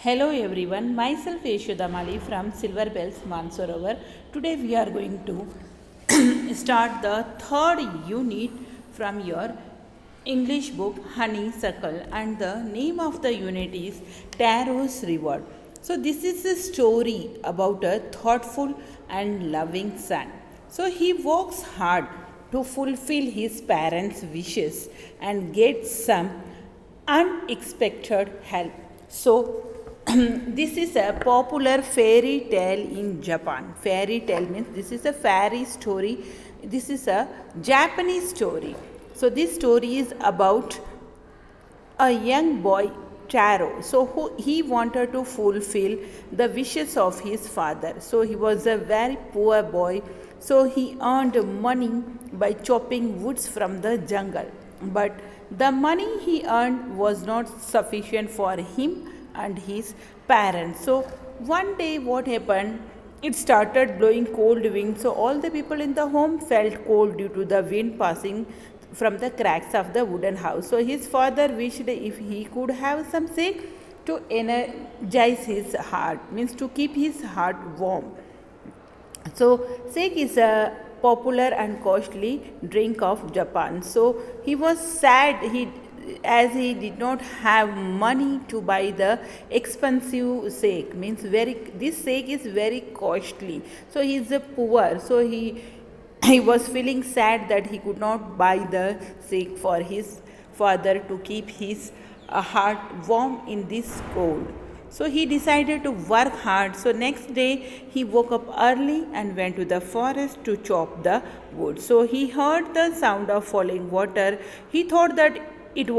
Hello everyone, myself Yeshoda Mali from Silver Bells Mansarovar. Today we are going to start the third unit from your English book Honeysuckle, and the name of the unit is Tarot's Reward. So this is a story about a thoughtful and loving son. So he works hard to fulfill his parents' wishes and gets some unexpected help. So, this is a popular fairy tale in Japan. Fairy tale means this is a fairy story. This is a Japanese story. So, this story is about a young boy, Taro. So, he wanted to fulfill the wishes of his father. So, he was a very poor boy. So, he earned money by chopping woods from the jungle. But the money he earned was not sufficient for him and his parents. So one day what happened? It started blowing cold winds. So all the people in the home felt cold due to the wind passing from the cracks of the wooden house. So his father wished if he could have some sake to energize his heart, means to keep his heart warm. So sake is a popular and costly drink of Japan. So he was sad as he did not have money to buy the expensive sake, means very this sake is very costly. So he is a poor. So he was feeling sad that he could not buy the sake for his father to keep his heart warm in this cold. So he decided to work hard. So next day he woke up early and went to the forest to chop the wood. So he heard the sound of falling water. He thought that there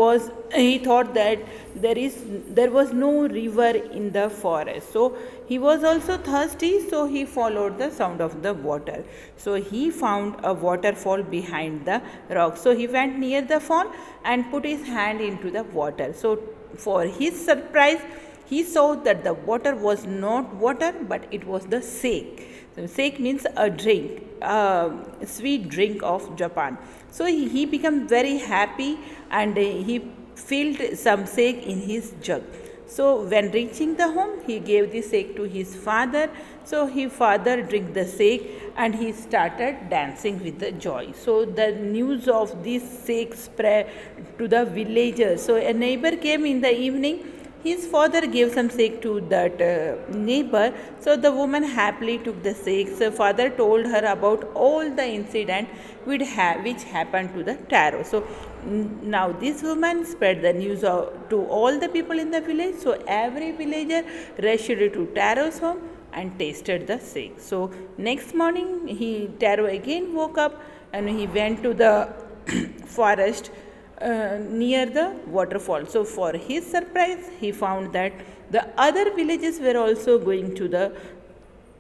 was no river in the forest. So he was also thirsty, so he followed the sound of the water. So he found a waterfall behind the rock. So he went near the fall and put his hand into the water. So for his surprise, he saw that the water was not water, but it was the sake. So sake means a drink, a sweet drink of Japan. So he became very happy and he filled some sake in his jug. So when reaching the home, he gave the sake to his father. So his father drank the sake and he started dancing with the joy. So the news of this sake spread to the villagers. So a neighbor came in the evening. His father gave some sake to that neighbor. So the woman happily took the sake. So father told her about all the incident which happened to the Taro. So now this woman spread the news to all the people in the village. So every villager rushed to Taro's home and tasted the sake. So next morning Taro again woke up and he went to the forest near the waterfall. So for his surprise, he found that the other villages were also going to the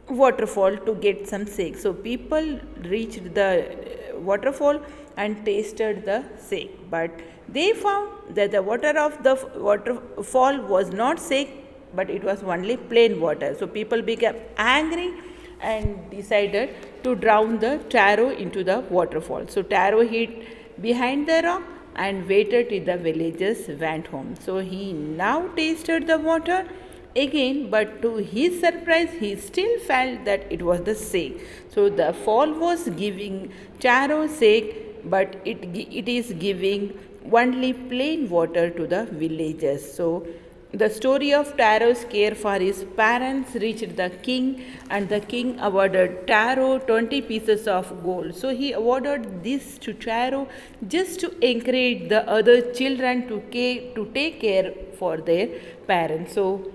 waterfall to get some sake. So people reached the waterfall and tasted the sake, but they found that the water of the waterfall was not sake, but it was only plain water. So people became angry and decided to drown the Taro into the waterfall. So Taro hid behind the rock and waited till the villagers went home. So he now tasted the water again, but to his surprise, he still felt that it was the sake. So the fall was giving Taro sake, but it is giving only plain water to the villagers. So the story of Taro's care for his parents reached the king, and the king awarded Taro 20 pieces of gold. So he awarded this to Taro just to encourage the other children to take care for their parents. So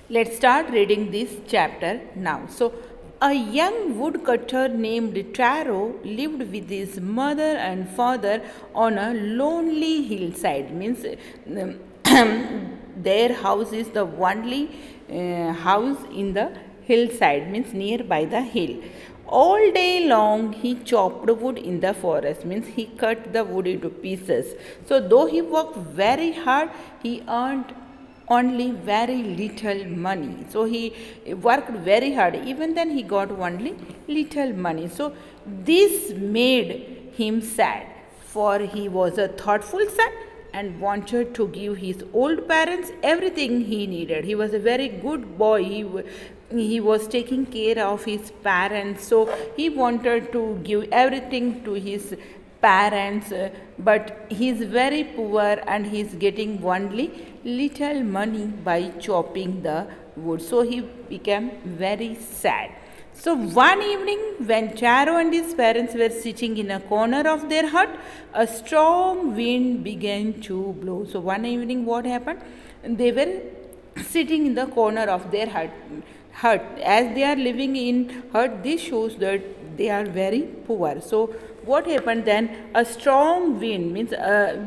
let's start reading this chapter now. So a young woodcutter named Taro lived with his mother and father on a lonely hillside. Means their house is the only house in the hillside, means nearby the hill. All day long he chopped wood in the forest, means he cut the wood into pieces. So though he worked very hard, he earned only very little money. So he worked very hard, even then he got only little money. So this made him sad, for he was a thoughtful son and wanted to give his old parents everything he needed. He was a very good boy. He was taking care of his parents, so he wanted to give everything to his parents, but he is very poor and he is getting only little money by chopping the wood. So he became very sad. So one evening, when Charo and his parents were sitting in a corner of their hut, a strong wind began to blow. So one evening, what happened? They were sitting in the corner of their hut. As they are living in hut, this shows that they are very poor. So what happened then? A strong wind means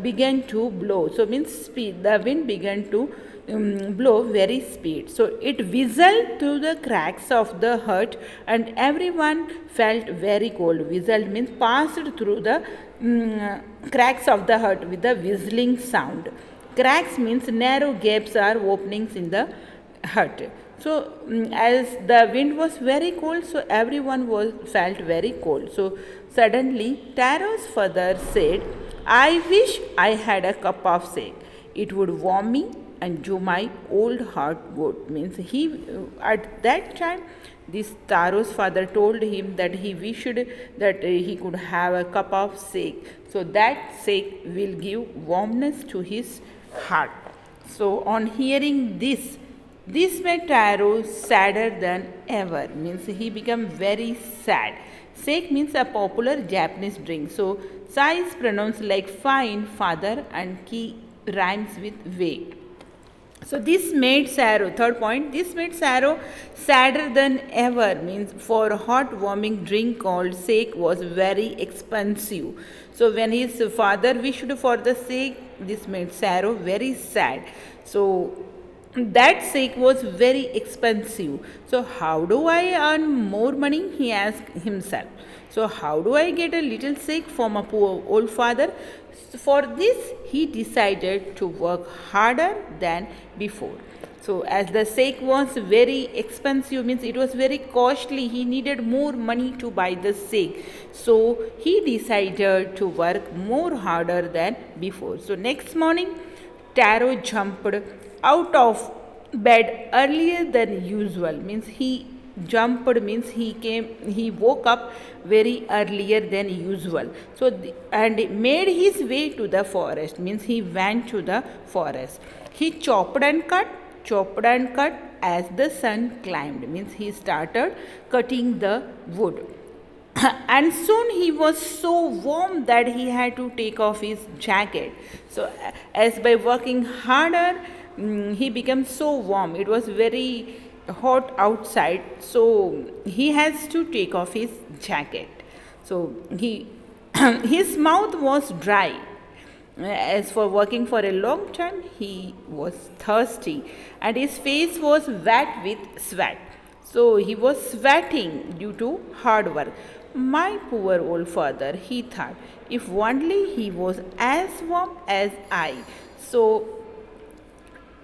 began to blow. So means speed. The wind began to blow very speed. So it whistled through the cracks of the hut, and everyone felt very cold. Whistled means passed through the cracks of the hut with the whistling sound. Cracks means narrow gaps or openings in the hut. So as the wind was very cold, so everyone felt very cold. So suddenly Taro's father said, "I wish I had a cup of sake. It would warm me and do my old heart good." Means he at that time, this Taro's father told him that he wished that he could have a cup of sake. So that sake will give warmness to his heart. So on hearing this made Taro sadder than ever. Means he became very sad. Sake means a popular Japanese drink. So sa is pronounced like fine, father, and ki rhymes with way. So this made Saro, third point, this made Saro sadder than ever. Means for a hot warming drink called sake was very expensive. So when his father wished for the sake, this made Saro very sad. So that sake was very expensive. So how do I earn more money? He asked himself. So how do I get a little sake from a poor old father? For this he decided to work harder than before. So as the sake was very expensive, means it was very costly, he needed more money to buy the sake. So he decided to work more harder than before. So next morning Taro jumped out of bed earlier than usual. Means he jumped means he woke up very earlier than usual. So and made his way to the forest. Means he went to the forest. He chopped and cut as the sun climbed. Means he started cutting the wood. And soon he was so warm that he had to take off his jacket. So as by working harder, he became so warm. It was very hot outside, so he has to take off his jacket. So he his mouth was dry. As for working for a long time, he was thirsty, and his face was wet with sweat. So he was sweating due to hard work. My poor old father, he thought, if only he was as warm as I. So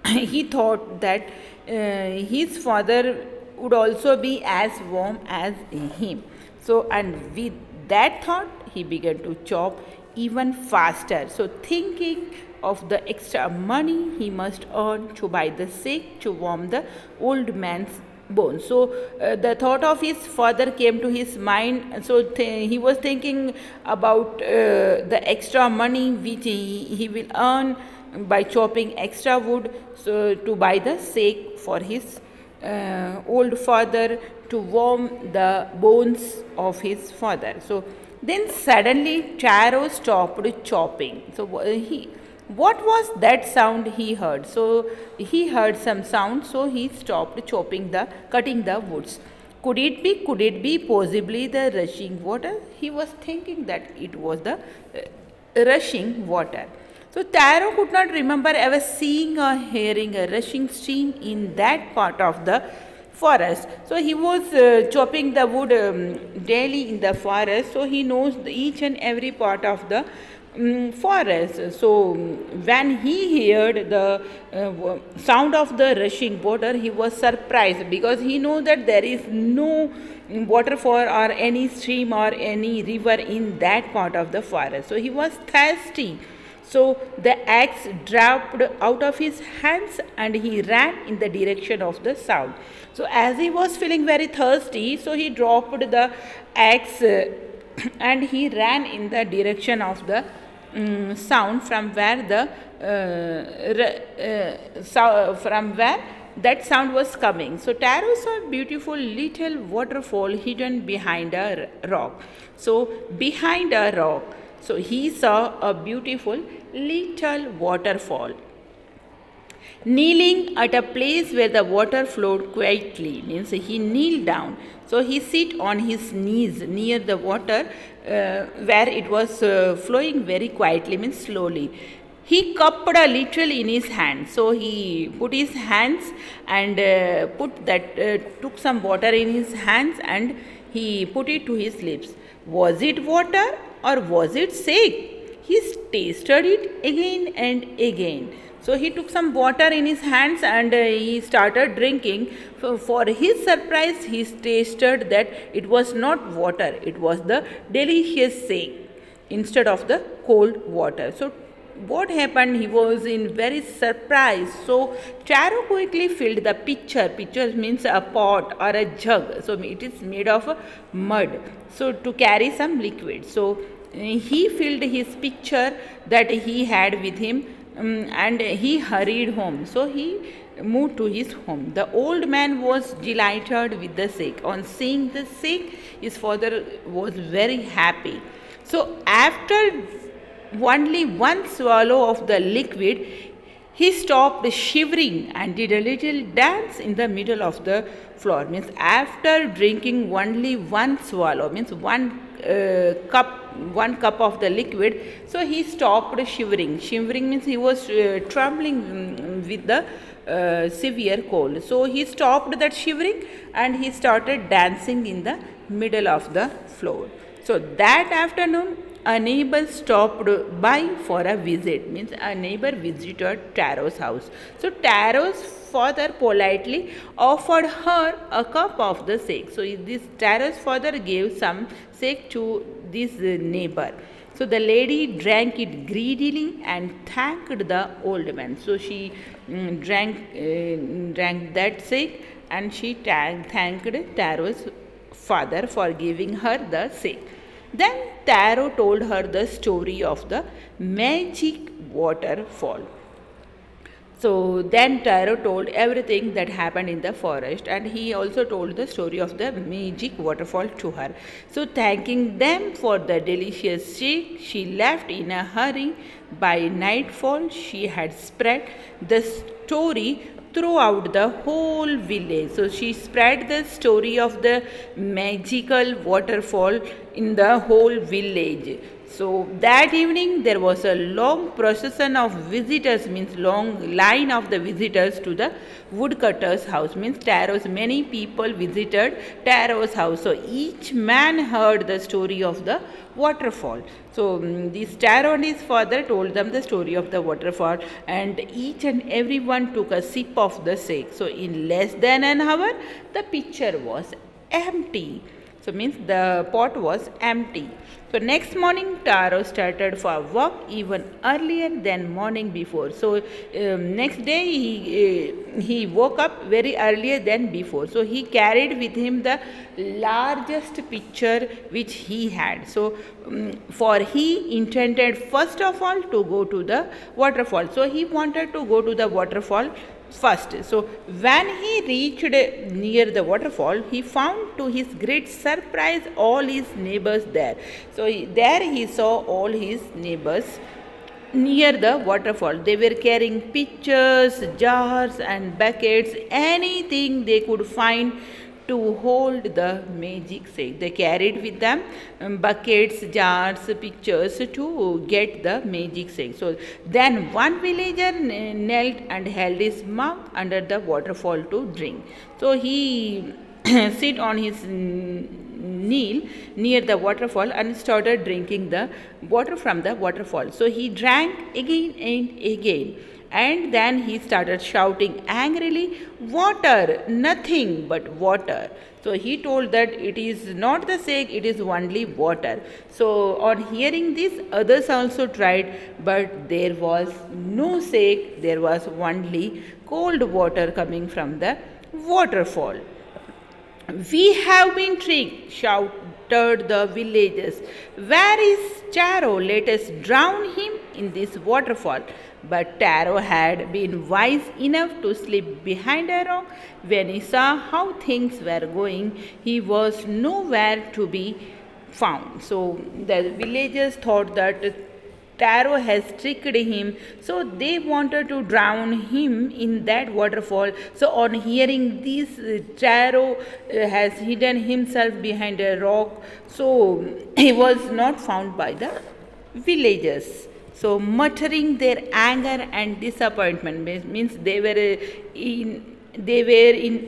he thought that his father would also be as warm as him. So, and with that thought, he began to chop even faster. So, thinking of the extra money he must earn to buy the sake to warm the old man's bones. So, the thought of his father came to his mind. So, he was thinking about the extra money which he will earn by chopping extra wood, so to buy the sake for his old father to warm the bones of his father. So then suddenly Taro stopped chopping. So what was that sound he heard? So he heard some sound, so he stopped cutting the woods. Could it be possibly the rushing water? He was thinking that it was the rushing water. So Taro could not remember ever seeing or hearing a rushing stream in that part of the forest. So he was chopping the wood daily in the forest, so he knows each and every part of the forest. So when he heard the sound of the rushing water, he was surprised because he knew that there is no waterfall or any stream or any river in that part of the forest. So he was thirsty. So the axe dropped out of his hands and he ran in the direction of the sound. So as he was feeling very thirsty, so he dropped the axe and he ran in the direction of the sound from where from where that sound was coming. So Taro saw a beautiful little waterfall hidden behind a rock. So behind a rock, so he saw a beautiful little waterfall kneeling at a place where the water flowed quietly, means he kneeled down. So he sit on his knees near the water where it was flowing very quietly, means slowly. He cupped a little in his hand. So he put his hands and took some water in his hands and he put it to his lips. Was it water or was it sake? He tasted it again and again. So he took some water in his hands and he started drinking. For his surprise, he tasted that it was not water, it was the delicious sake instead of the cold water. So what happened? He was in very surprise. So Taro quickly filled the pitcher. Pitcher means a pot or a jug. So it is made of mud. So to carry some liquid. So he filled his pitcher that he had with him and he hurried home. So he moved to his home. The old man was delighted with the sake. On seeing the sake, his father was very happy. So after only one swallow of the liquid, he stopped shivering and did a little dance in the middle of the floor. Means after drinking only one swallow, means one cup of the liquid, so he stopped shivering. Shivering means he was trembling with the severe cold. So he stopped that shivering and he started dancing in the middle of the floor. So that afternoon, a neighbor stopped by for a visit, means a neighbor visited Taro's house. So Taro's father politely offered her a cup of the sake. So this Taro's father gave some sake to this neighbor. So the lady drank it greedily and thanked the old man. So she drank that sake and she thanked Taro's father for giving her the sake. Then Taro told her the story of the magic waterfall. So then Taro told everything that happened in the forest and he also told the story of the magic waterfall to her. So thanking them for the delicious shake, she left in a hurry. By nightfall, she had spread the story throughout the whole village. So she spread the story of the magical waterfall in the whole village. So that evening there was a long procession of visitors, means long line of the visitors to the woodcutter's house, means Taro's many people visited Taro's house. So each man heard the story of the waterfall. So this Taro and his father told them the story of the waterfall and each and everyone took a sip of the sake. So in less than an hour the pitcher was empty. So means the pot was empty. So next morning Taro started for work even earlier than morning before. So next day he woke up very earlier than before. So he carried with him the largest pitcher which he had. So for he intended first of all to go to the waterfall. So he wanted to go to the waterfall first. So when he reached near the waterfall, he found to his great surprise all his neighbors there. So there he saw all his neighbors near the waterfall. They were carrying pitchers, jars and buckets, anything they could find to hold the magic sake. They carried with them buckets, jars, pitchers to get the magic sake. So then one villager knelt and held his mouth under the waterfall to drink. So he sit on his kneel near the waterfall and started drinking the water from the waterfall. So he drank again and again And then he started shouting angrily, "Water, nothing but water." So he told that it is not the sake, it is only water. So on hearing this, others also tried, but there was no sake, there was only cold water coming from the waterfall. "We have been tricked," shouted the villagers. "Where is Taro? Let us drown him in this waterfall." But Taro had been wise enough to slip behind a rock. When he saw how things were going, he was nowhere to be found. So the villagers thought that Taro has tricked him, so they wanted to drown him in that waterfall. So, on hearing this, Taro has hidden himself behind a rock, so he was not found by the villagers. So, muttering their anger and disappointment means they were in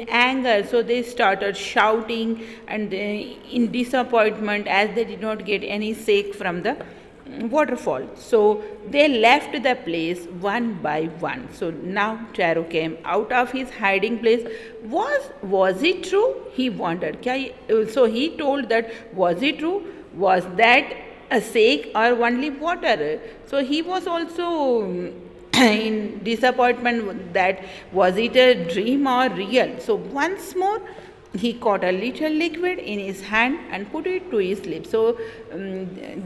anger, so they started shouting and in disappointment as they did not get any sake from the waterfall. So they left the place one by one. So now Taro came out of his hiding place. Was it true? He wondered. So he told that, was it true? Was that a sake or only water? So he was also in disappointment that was it a dream or real. So once more he caught a little liquid in his hand and put it to his lips. So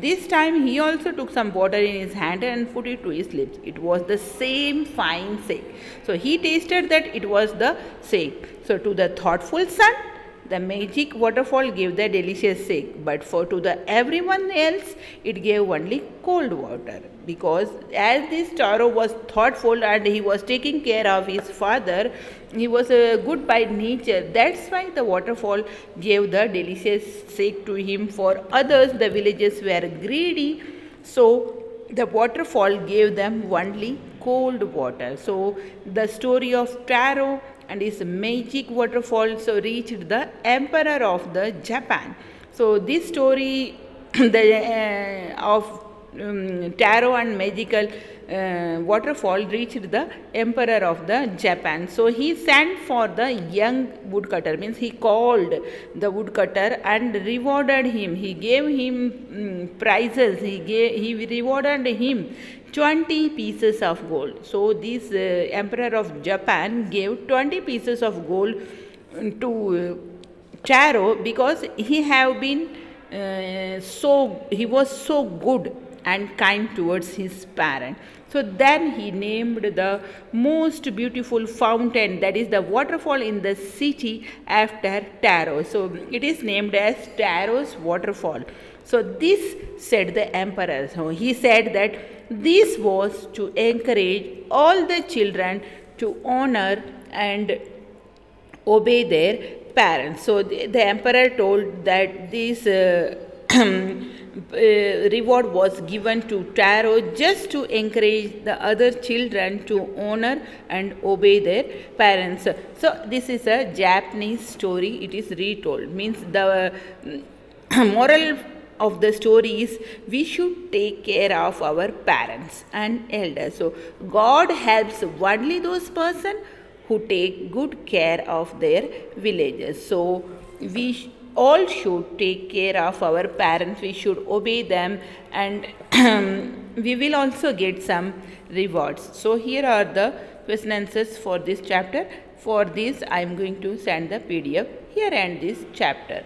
this time he also took some water in his hand and put it to his lips. It was the same fine sake. So he tasted that it was the sake. So to the thoughtful son, the magic waterfall gave the delicious sake, but to the everyone else, it gave only cold water. Because as this Taro was thoughtful and he was taking care of his father, he was good by nature. That's why the waterfall gave the delicious sake to him. For others, the villagers were greedy, so the waterfall gave them only cold water. So the story of Taro and his magic waterfall so reached the emperor of the Japan. So this story of Taro and magical waterfall reached the emperor of the Japan. So he sent for the young woodcutter, means he called the woodcutter and rewarded him. He gave him prizes. He rewarded him 20 pieces of gold. So this emperor of Japan gave 20 pieces of gold to Taro because he was so good and kind towards his parent. So then he named the most beautiful fountain, that is the waterfall in the city, after Taro. So it is named as Taro's waterfall. So this, said the emperor. So he said that this was to encourage all the children to honor and obey their parents. So the emperor told that this reward was given to Taro just to encourage the other children to honor and obey their parents. So this is a Japanese story. It is retold. Means the moral of the story is we should take care of our parents and elders. So God helps only those persons who take good care of their villagers. So we all should take care of our parents. We should obey them, and we will also get some rewards. So here are the question answers for this chapter. For this I am going to send the PDF. Here end this chapter.